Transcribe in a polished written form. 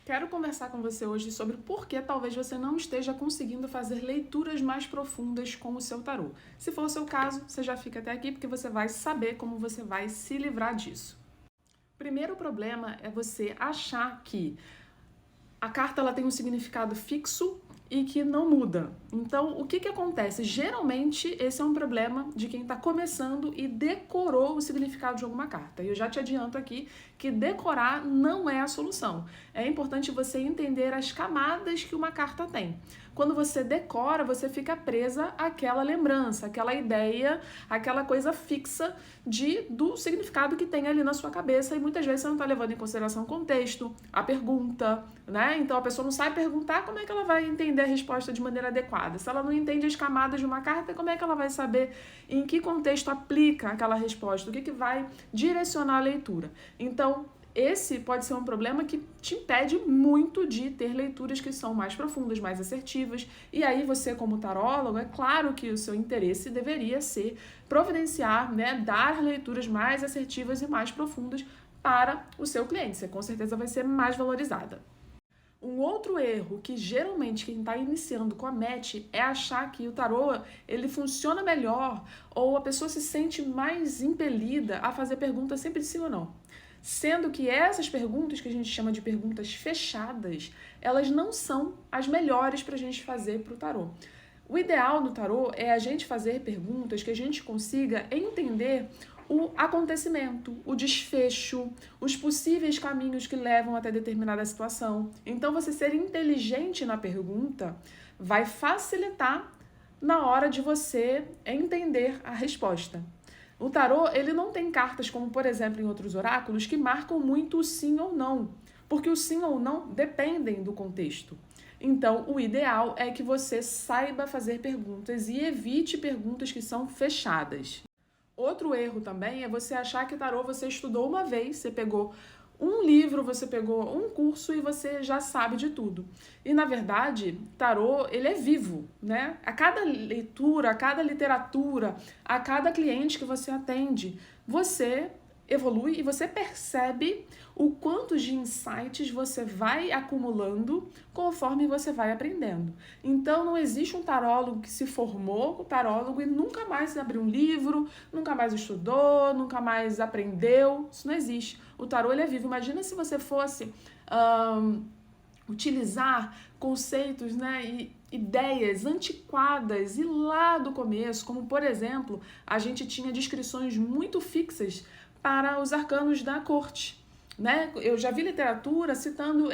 Quero conversar com você hoje sobre por que talvez você não esteja conseguindo fazer leituras mais profundas com o seu tarô. Se for o seu caso, você já fica até aqui porque você vai saber como você vai se livrar disso. Primeiro problema é você achar que a carta ela tem um significado fixo e que não muda. Então, o que acontece? Geralmente, esse é um problema de quem está começando e decorou o significado de alguma carta. E eu já te adianto aqui que decorar não é a solução. É importante você entender as camadas que uma carta tem. Quando você decora, você fica presa àquela lembrança, àquela ideia, àquela coisa fixa do significado que tem ali na sua cabeça, e muitas vezes você não está levando em consideração o contexto, a pergunta, né? Então a pessoa não sabe perguntar, como é que ela vai entender a resposta de maneira adequada? Se ela não entende as camadas de uma carta, como é que ela vai saber em que contexto aplica aquela resposta? O que vai direcionar a leitura? Então, esse pode ser um problema que te impede muito de ter leituras que são mais profundas, mais assertivas. E aí você, como tarólogo, é claro que o seu interesse deveria ser providenciar, né, dar leituras mais assertivas e mais profundas para o seu cliente. Você com certeza vai ser mais valorizada. Um outro erro que geralmente quem está iniciando comete é achar que o tarô ele funciona melhor ou a pessoa se sente mais impelida a fazer perguntas sempre de sim ou não. Sendo que essas perguntas, que a gente chama de perguntas fechadas, elas não são as melhores para a gente fazer para o tarô. O ideal no tarô é a gente fazer perguntas que a gente consiga entender o acontecimento, o desfecho, os possíveis caminhos que levam até determinada situação. Então, você ser inteligente na pergunta vai facilitar na hora de você entender a resposta. O tarô, ele não tem cartas como, por exemplo, em outros oráculos, que marcam muito o sim ou não, porque o sim ou não dependem do contexto. Então, o ideal é que você saiba fazer perguntas e evite perguntas que são fechadas. Outro erro também é você achar que tarô você estudou uma vez, você pegou um livro, você pegou um curso e você já sabe de tudo. E, na verdade, tarô, ele é vivo, né? A cada leitura, a cada literatura, a cada cliente que você atende, você evolui e você percebe o quanto de insights você vai acumulando conforme você vai aprendendo. Então, não existe um tarólogo que se formou com tarólogo e nunca mais abriu um livro, nunca mais estudou, nunca mais aprendeu. Isso não existe. O tarô, ele é vivo. Imagina se você fosse utilizar conceitos, né, e ideias antiquadas e lá do começo, como, por exemplo, a gente tinha descrições muito fixas para os arcanos da corte, né? Eu já vi literatura citando